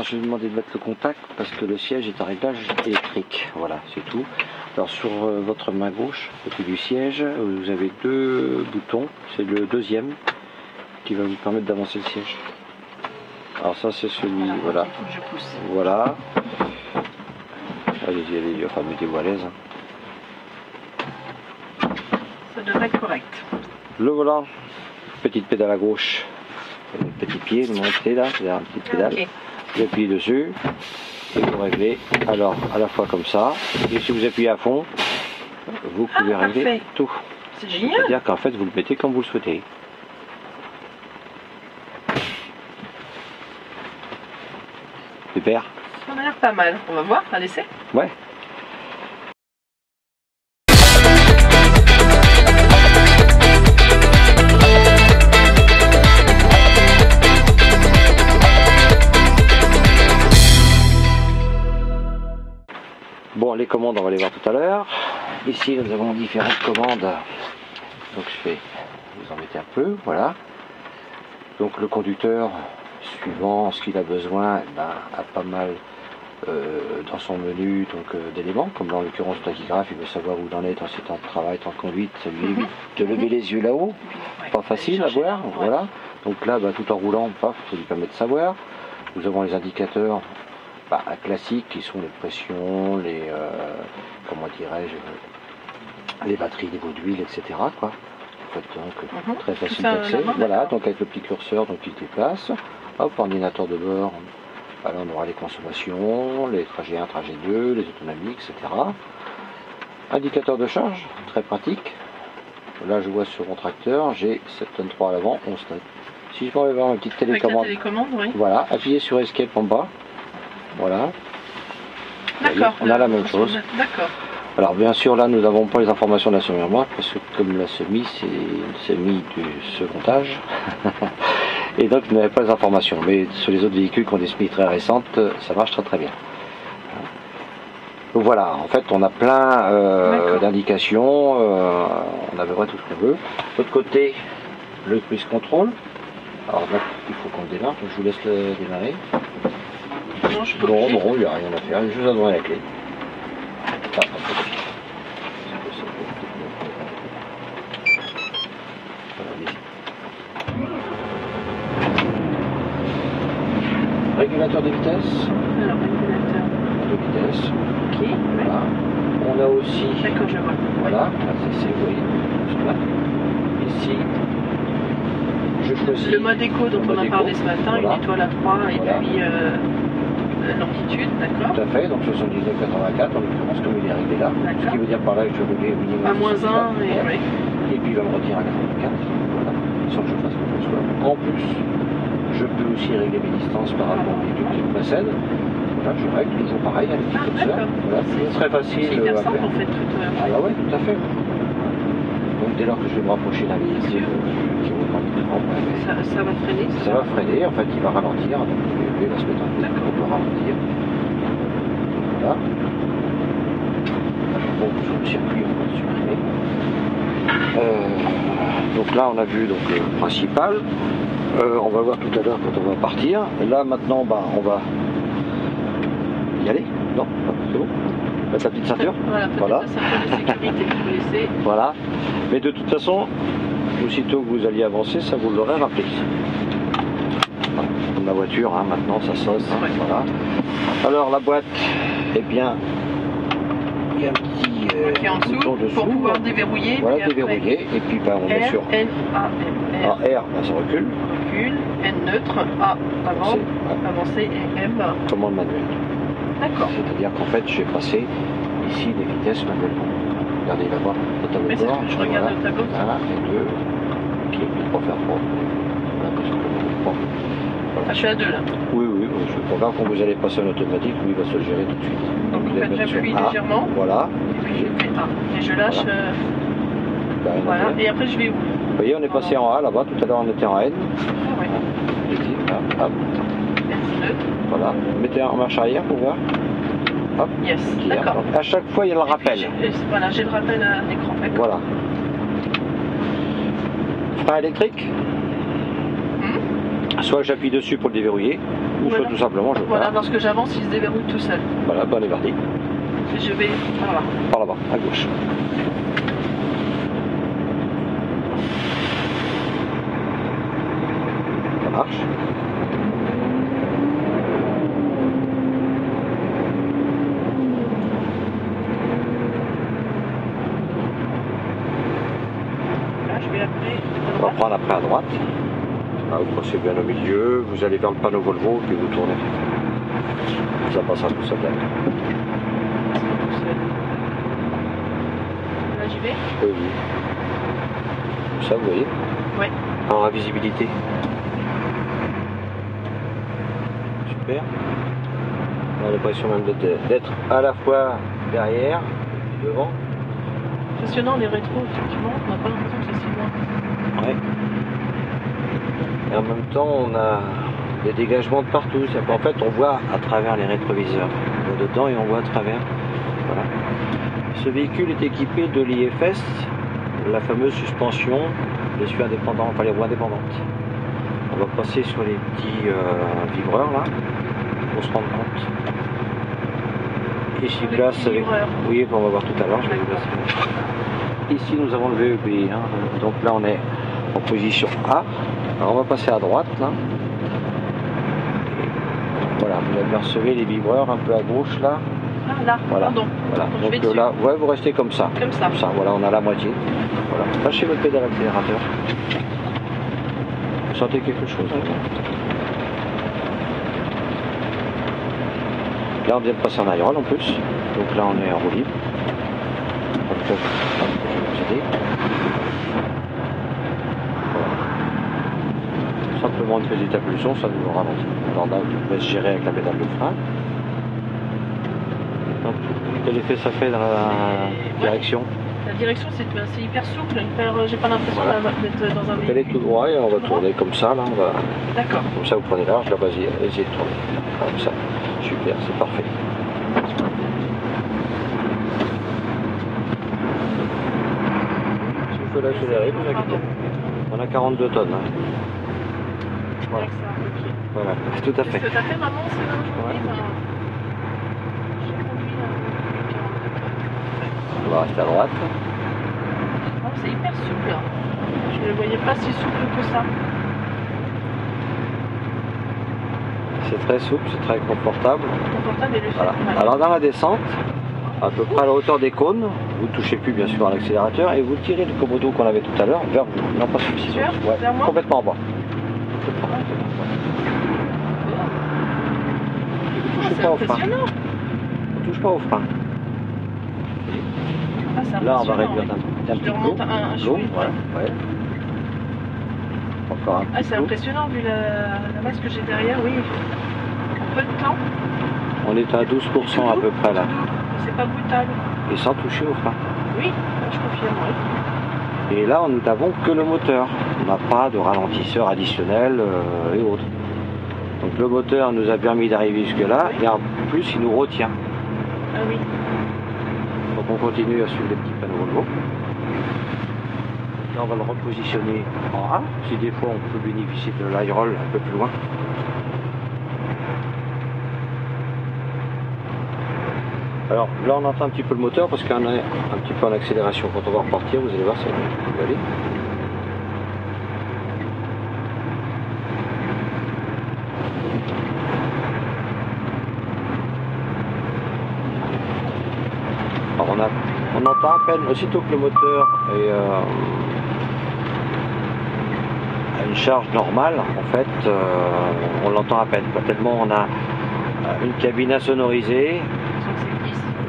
je vais vous demander de mettre le contact parce que le siège est à réglage électrique. Voilà, c'est tout. Alors sur votre main gauche, côté du siège, vous avez deux boutons. C'est le deuxième qui va vous permettre d'avancer le siège. Alors ça c'est celui, voilà. Je pousse. Voilà. Allez-y, allez-y, enfin mettez-vous à l'aise. Ça devrait être correct. Le volant, petite pédale à gauche, petit pied, vous montez là, c'est un petit pédale. Okay. Vous appuyez dessus et vous réglez. Alors à la fois comme ça, et si vous appuyez à fond, vous pouvez régler parfait. tout. C'est génial. C'est-à-dire qu'en fait vous le mettez comme vous le souhaitez. Super. Ça m'a l'air pas mal. On va voir à l'essai. Ouais. Bon, les commandes, on va les voir tout à l'heure. Ici, nous avons différentes commandes. Donc, je vais vous en mettre un peu. Voilà. Donc, le conducteur, suivant ce qu'il a besoin, a pas mal dans son menu d'éléments. Comme là, en l'occurrence, le tachygraphe, il veut savoir où il en est dans ses temps de travail, temps de conduite. Ça lui évite de lever les yeux là-haut. Pas facile à voir. Voilà. Donc là, tout en roulant, paf, ça lui permet de savoir. Nous avons les indicateurs classiques qui sont les pressions, les comment dirais-je, les batteries, niveau d'huile, etc. quoi. En fait, donc très facile d'accès. Voilà, donc avec le petit curseur, donc il se déplace. Hop, ordinateur de bord. Là, on aura les consommations, les trajets 1, trajet 2, les autonomies, etc. Indicateur de charge, très pratique. Là, je vois sur mon tracteur, j'ai 7,3 tonnes à l'avant, 11 tonnes. Si je peux avoir une petite télécommande, oui. Voilà, appuyez sur Escape en bas. Voilà. D'accord. On a la même chose. D'accord. Alors bien sûr là nous n'avons pas les informations de la semi-remorque parce que comme la semi c'est une semi du second âge et donc vous n'avez pas les informations. Mais sur les autres véhicules qui ont des semis très récentes, ça marche très très bien. Donc voilà, en fait on a plein d'indications, on a à peu près tout ce qu'on veut. De l'autre côté, le cruise control. Alors là il faut qu'on le démarre, donc je vous laisse le démarrer. Non, je peux non, il n'y a rien à faire, il juste à donner la clé. Régulateur de vitesse. Alors, régulateur de vitesse. Ok. Voilà. On a aussi. D'accord, je vois. Voilà, c'est vous voyez, juste là. Ici. Je choisis. Le mode éco dont on a parlé ce matin, voilà. Une étoile à 3 et puis l'amplitude, d'accord. Tout à fait, donc 79,84 en l'occurrence comme il est réglé là. Ce qui veut dire par là que je vais régler au minimum. À moins 1 et puis il va me retirer à 84, voilà, sans que je fasse quoi que ce soit. En plus, je peux aussi régler mes distances par rapport au véhicule qui me précède. Voilà, je règle toujours pareil, à petit curseur. Voilà, c'est très facile à faire. En fait, Ah bah ouais, tout à fait. Donc dès lors que je vais me rapprocher d'un véhicule qui roule dans l'écran, ça va freiner. Ça va freiner, en fait il va ralentir, donc il va se mettre en place pour ralentir. Voilà. Bon, sur le circuit on va le supprimer. Donc là on a vu donc, le principal. On va voir tout à l'heure quand on va partir. Et là maintenant on va y aller. Non, c'est bon. Mettre la petite ceinture. Voilà. La ceinture de sécurité que vous laissez. Voilà. Mais de toute façon, aussitôt que vous alliez avancer, ça vous l'aurez rappelé. Voilà. Comme la voiture, hein, maintenant ça sonne. Hein, voilà. Alors la boîte, eh bien, il y a un petit qui est en dessous pour pouvoir déverrouiller. Voilà, déverrouiller. Et puis on met sur R, R, ça recule. Recule, N neutre, A avant, avancer et M. Commande manuelle. D'accord. C'est-à-dire qu'en fait, j'ai passé ici les vitesses manuellement. Regardez, il va voir le tableau de bord. Je regarde le tableau. 1 et 2. Ok, 3 faire 3. Voilà, parce que 3. Voilà. Ah, je suis à 2 là. Oui, je programme quand vous allez passer en automatique, lui il va se le gérer tout de suite. Donc en fait, j'appuie légèrement. Voilà. Et puis je fais A. Et je lâche. Voilà. Et après, je vais où? Vous voyez, on est passé en A là-bas. Tout à l'heure, on était en N. Ah ouais. Là, hop. N neutre. Voilà. Mettez en marche arrière pour voir. Hop. Yes, d'accord. À chaque fois, il y a le rappel. Voilà, j'ai le rappel à l'écran. Voilà. Frein électrique. Soit j'appuie dessus pour le déverrouiller, ou soit tout simplement je Voilà, pars. lorsque j'avance, il se déverrouille tout seul. Voilà, on est parti. Et je vais par là. Par là-bas, à gauche. Ça marche. Là, je vais après. On va prendre après à droite. Là, vous passez bien au milieu, vous allez vers le panneau Volvo, puis vous tournez. Ça passera tout seul. Là, j'y vais. Oui, oui. Comme ça, vous voyez. Oui. En la visibilité. Super. On a l'impression même d'être à la fois derrière et devant. Impressionnant les rétros, effectivement. On n'a pas l'impression que c'est si loin. Ouais. Et en même temps, on a des dégagements de partout. En fait, on voit à travers les rétroviseurs. On va dedans et on voit à travers. Voilà. Ce véhicule est équipé de l'IFS, la fameuse suspension, l'essieu indépendant, enfin les roues indépendantes. On va passer sur les petits vibreurs là, pour se rendre compte. Ici, Les place petits avec. vibreurs. Oui, on va voir tout à l'heure. Je vais vous placer. Ici, nous avons le VEB. Hein. Donc là, on est en position A. Alors, on va passer à droite là. Voilà, vous apercevez les vibreurs un peu à gauche là. Ah, là, Voilà. pardon. Voilà. Donc, je vais Donc dessus. là, ouais, vous restez comme ça. Comme ça. Voilà, on a la moitié. Voilà. Lâchez votre pédale accélérateur. Vous sentez quelque chose hein? Là, on vient de passer en aérole en plus. Donc là, on est en roue libre. Donc là, je vais accéder. Voilà. Simplement une petite impulsion, ça nous ralentit. Alors là, vous pouvez se gérer avec la pédale de frein. Donc, quel effet ça fait dans la direction? La direction, c'est hyper souple, hyper. J'ai pas l'impression Voilà. d'être dans un Elle est véhicule. tout droit et on va tourner comme ça. Là, on va... D'accord. Comme ça, vous prenez large. Là, vas-y, essayez de tourner. Comme ça. Super, c'est parfait. Si vous faites l'accélérer, vous inquiétez. On a 42 tonnes. Hein. Voilà. Avec ça, ok. Voilà, tout à fait. Qu'est-ce que t'as fait, maman, c'est là aujourd'hui? Ouais. J'ai conduit On va rester à droite. Oh, c'est hyper souple. Je ne le voyais pas si souple que ça. C'est très souple, c'est très confortable. Confortable et le fait. Voilà. Ouais. Alors dans la descente, à peu près à la hauteur des cônes, vous ne touchez plus bien sûr à l'accélérateur et vous tirez le commodo qu'on avait tout à l'heure vers vous. Non, pas suffisamment. Sûr vers moi Complètement en bas. Et vous Ah, touchez c'est pas au frein. impressionnant. On touche pas au frein. Ah, c'est Là, on va impressionnant, réduire oui. d'un Je petit le remonte un l'eau. chouïa. Voilà, ouais. Encore un Ah, petit c'est peu. impressionnant vu la masse que j'ai derrière, oui. En peu de temps, On est à 12% à peu près là. c'est pas brutal. Et sans toucher au frein. Oui, je confirme, oui. Et là, nous n'avons que le moteur. On n'a pas de ralentisseur additionnel et autres. Donc le moteur nous a permis d'arriver jusque-là et en plus, il nous retient. Ah oui. Donc on continue à suivre les petits panneaux Volvo. Là, on va le repositionner en A. Si des fois, on peut bénéficier de l'aérole un peu plus loin. Alors là, on entend un petit peu le moteur parce qu'on est un petit peu en accélération. Quand on va repartir, vous allez voir, ça va aller. Alors on entend à peine, aussitôt que le moteur est à une charge normale, en fait, on l'entend à peine. Tellement on a une cabine insonnorisée.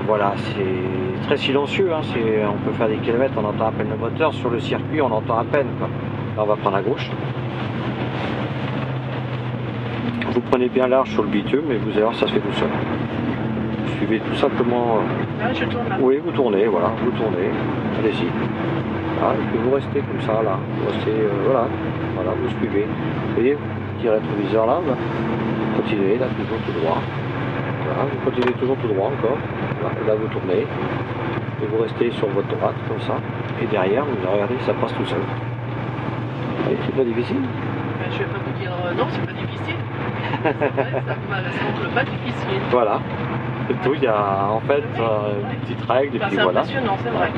Voilà, c'est très silencieux, hein, on peut faire des kilomètres, on entend à peine le moteur. Sur le circuit, on entend à peine, quoi. Là, on va prendre à gauche. Vous prenez bien large sur le bitume et vous allez voir, ça se fait tout seul. Vous suivez tout simplement. Là, je tourne là. Oui, vous tournez, voilà, vous tournez. Allez-y. Voilà, et puis vous restez comme ça, là. Vous restez, voilà, vous suivez. Vous voyez, petit rétroviseur là, continuez, là, toujours tout droit. Voilà, vous continuez toujours tout droit encore. Voilà, et là, vous tournez. Et vous restez sur votre droite, comme ça. Et derrière, vous regardez, ça passe tout seul. Vous voyez, c'est pas difficile. je vais pas vous dire non, c'est pas difficile. Ouais, ça semble pas difficile. Voilà, c'est tout. Il y a en fait des petites règles et puis c'est voilà. impressionnant, c'est vrai.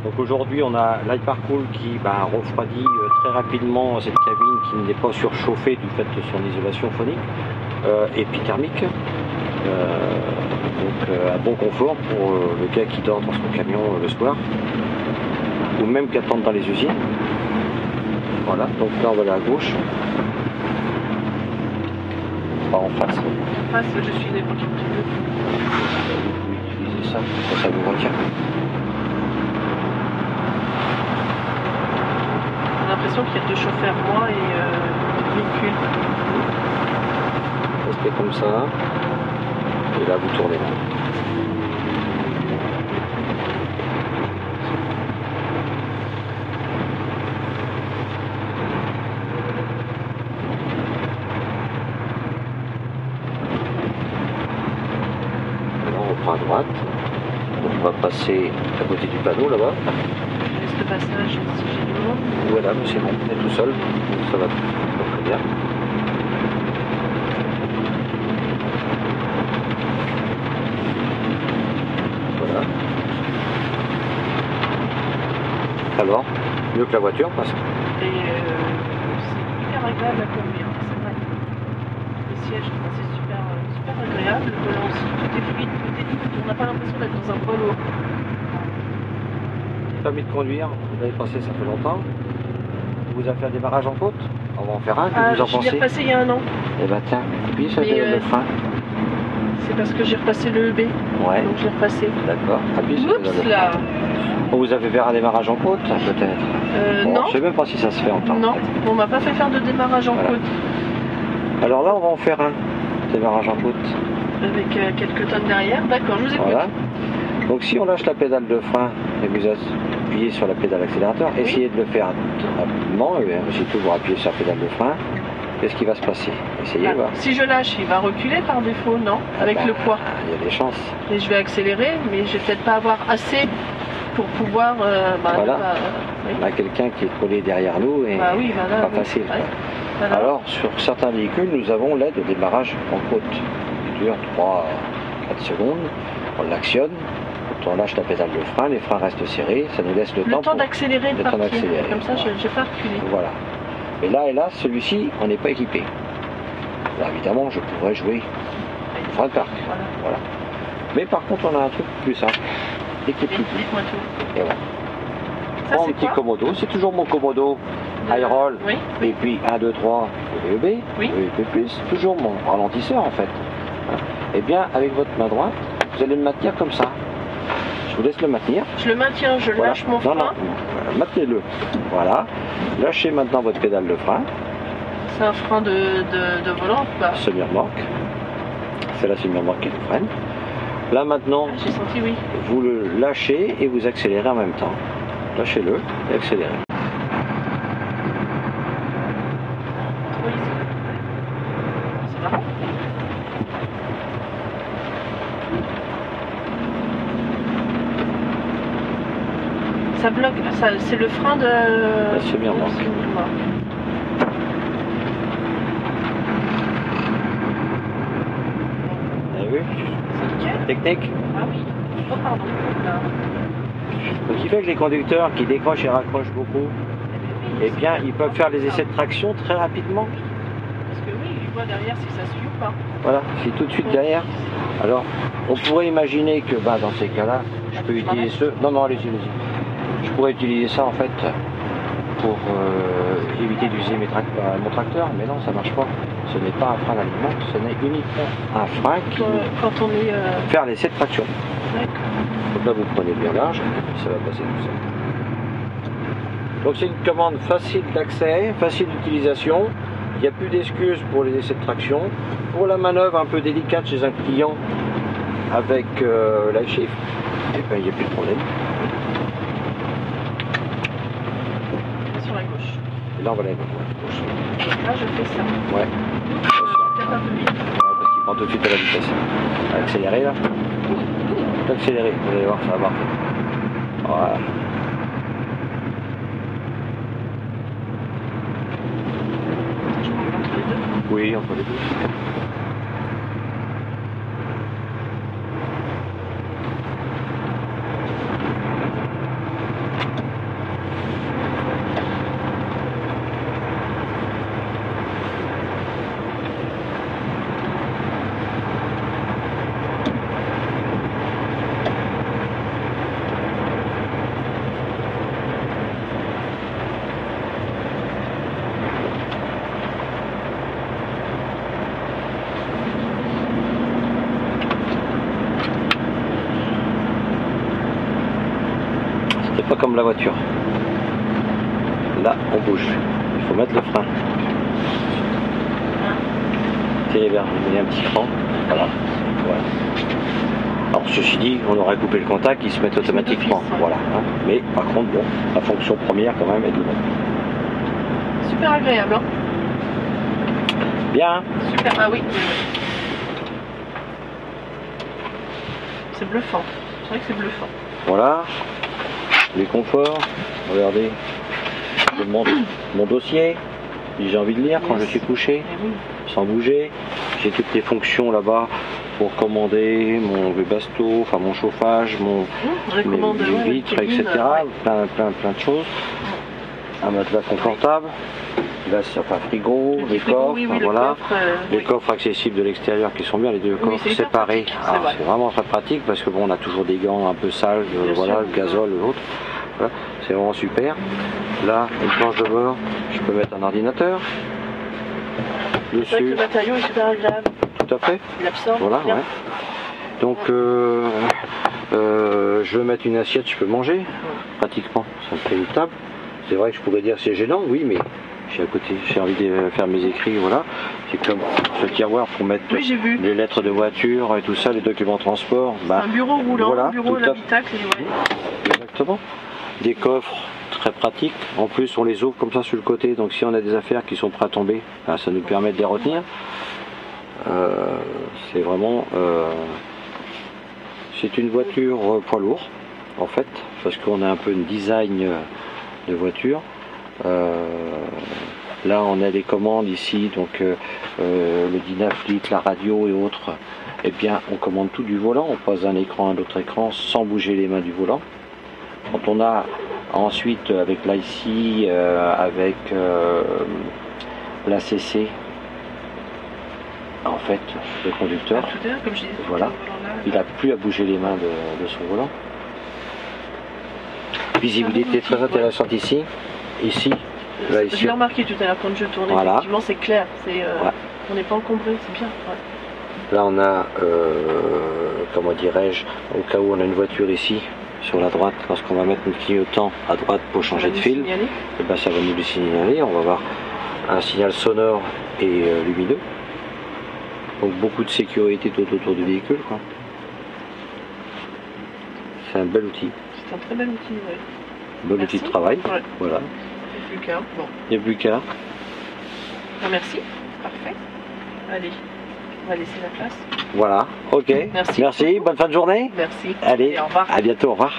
Donc aujourd'hui on a l'iParcool qui refroidit très rapidement cette cabine qui n'est pas surchauffée du fait de son isolation phonique et puis thermique. Donc un bon confort pour le gars qui dort dans son camion le soir ou même qui attend dans les usines. Voilà, donc là on va aller à gauche. Pas en face. En face, je suis n'importe qui. Vous utilisez ça, ça vous retient. J'ai l'impression qu'il y a deux chauffeurs, moi et le véhicule. Restez comme ça. Et là vous tournez là. À droite, on va passer à côté du panneau là-bas. Je laisse le passage si j'ai du monde. Voilà, mais c'est bon, on est tout seul, donc ça va très bien. Voilà. Alors, mieux que la voiture parce que. Et c'est hyper agréable à conduire, c'est vrai. Le siège, c'est super agréable. Le volant aussi, tout est fluide, on n'a pas l'impression d'être dans un poids lourd. Permis de conduire, vous avez passé ça fait longtemps. Vous avez fait un démarrage en côte. On va en faire un, que vous en pensez? Je l'ai repassé il y a un an. Eh ben tiens, puis ça le frein. C'est parce que j'ai repassé le EB. Ouais. Donc je l'ai repassé. D'accord. Appuie sur Oups là. Vous avez fait un démarrage en côte peut-être? Non. Je sais même pas si ça se fait en temps. Non, on m'a pas fait faire de démarrage en côte. Alors là on va en faire un démarrage en côte. Avec quelques tonnes derrière, d'accord, je vous écoute. Voilà. Donc si on lâche la pédale de frein et vous appuyez sur la pédale accélérateur, essayez de le faire rapidement, et bien, si vous appuyez sur la pédale de frein, qu'est-ce qui va se passer? Essayez voir. Si je lâche, il va reculer par défaut, non? Avec le poids. Il y a des chances. Et je vais accélérer, mais je vais peut-être pas avoir assez pour pouvoir... voilà. On a quelqu'un qui est collé derrière nous et pas facile. Ouais. Voilà. Alors sur certains véhicules, nous avons l'aide au démarrage en côte. Qui dure 3-4 secondes. On l'actionne. Quand on lâche la pédale de frein, les freins restent serrés, ça nous laisse le temps d'accélérer, de partir. Comme ça, je n'ai pas reculé. Voilà. Et là, celui-ci, on n'est pas équipé. Là, évidemment, je pourrais jouer frein de parc. Voilà. Mais par contre, on a un truc plus simple. Équipé. Et voilà. Mon petit Komodo, c'est toujours mon Komodo Hi-Roll. Oui. Et puis 1, 2, 3, EB, oui. EB+, toujours mon ralentisseur en fait. Et bien, avec votre main droite, vous allez le maintenir comme ça. Je vous laisse le maintenir. Je le maintiens, je lâche mon frein. Non. Maintenez-le. Voilà. Lâchez maintenant votre pédale de frein. C'est un frein de volant ou pas? Semi-remorque. C'est la semi-remorque qui le freine. Là maintenant, j'ai senti, oui. Vous le lâchez et vous accélérez en même temps. Lâchez-le et accélérez. Oui, c'est marrant. Ça bloque, c'est le frein de... La semi-remorque. Vous avez vu? Technique. Ah oui. Oh pardon. Là. Donc il fait que les conducteurs qui décrochent et raccrochent beaucoup, eh bien ils peuvent faire les essais de traction très rapidement. Parce que oui, ils voient derrière si ça suit ou pas. Voilà, c'est tout de suite derrière. Alors on pourrait imaginer que dans ces cas-là, je peux utiliser ce. Non, allez-y. Je pourrais utiliser ça en fait pour éviter d'user mon tracteur, mais non, ça marche pas. Ce n'est pas un frein d'aliment, ce n'est uniquement un frein qui quand on est faire l'essai de traction. D'accord. Donc là vous prenez bien large et puis ça va passer tout seul. Donc c'est une commande facile d'accès, facile d'utilisation. Il n'y a plus d'excuses pour les essais de traction. Pour la manœuvre un peu délicate chez un client avec l'iShift, et ben il n'y a plus de problème. Sur la gauche. Et là on va aller à gauche. Là je fais ça. Ouais. Peut-être un peu vite. Parce qu'il prend tout de suite à la vitesse. Accélérer là. Accélérer, vous allez voir, ça va partir. Voilà. pour les bouches. C'est pas comme la voiture. Là, on bouge. Il faut mettre le frein. Tenez bien, vous mettez un petit frein. Voilà. Voilà. Alors ceci dit, on aurait coupé le contact, il se met automatiquement. Voilà. Hein. Mais par contre, bon, la fonction première quand même est de le mettre. Super agréable. Hein. Bien. Super. Ah oui. C'est bluffant. C'est vrai que c'est bluffant. Voilà. Les conforts. Regardez. Je montre mon dossier. Si j'ai envie de lire quand je suis couché. Oui. Sans bouger. J'ai toutes les fonctions là-bas pour commander mon Webasto, enfin mon chauffage, mes vitres, etc. Plein de choses. Un matelas confortable. Là, enfin frigo, les coffres, oui, voilà. Coffre, les coffres accessibles de l'extérieur qui sont bien, les deux coffres séparés. C'est vraiment très pratique parce que bon, on a toujours des gants un peu sales, voilà, le gazole, l'autre. Voilà. C'est vraiment super. Là, une planche de bord, je peux mettre un ordinateur. C'est vrai que le matériau est super agréable. Tout à fait. Il absorbe. Voilà, bien. ouais. Donc, je veux mettre une assiette, je peux manger, pratiquement. Ça me fait une table. C'est vrai que je pourrais dire c'est gênant, oui, mais je suis à côté, j'ai envie de faire mes écrits, voilà. C'est comme ce tiroir pour mettre les lettres de voiture et tout ça, les documents de transport. C'est un bureau roulant, voilà, un bureau l'habitacle. Exactement. Des coffres très pratiques. En plus, on les ouvre comme ça sur le côté. Donc, si on a des affaires qui sont prêtes à tomber, ça nous permet de les retenir. C'est vraiment... c'est une voiture poids lourd, en fait, parce qu'on a un peu une design de voiture. Là, on a les commandes ici, donc le Dynafleet, la radio et autres. Eh bien, on commande tout du volant. On passe d'un écran à l'autre écran sans bouger les mains du volant. Quand on a ensuite avec l'IC, avec l'ACC, en fait, le conducteur, voilà, il n'a plus à bouger les mains de son volant. Visibilité très intéressante ici. Ici, là, ici. Je l'ai remarqué tout à l'heure quand je tournais, voilà. Effectivement c'est clair, on n'est pas encombré, c'est bien. Ouais. Là on a, comment dirais-je, au cas où on a une voiture ici, sur la droite, lorsqu'on va mettre notre clignotant à droite pour changer de fil, et ben ça va nous le signaler, on va avoir un signal sonore et lumineux. Donc beaucoup de sécurité tout autour du véhicule, quoi. C'est un bel outil. C'est un très bel outil, oui. Bon outil de travail, voilà. Il n'y a plus qu'un. Bon. Il n'y a plus qu'un. Merci, parfait. Allez, on va laisser la place. Voilà, ok. Merci. Merci, bonne fin de journée. Merci. Allez, et au revoir. À bientôt, au revoir.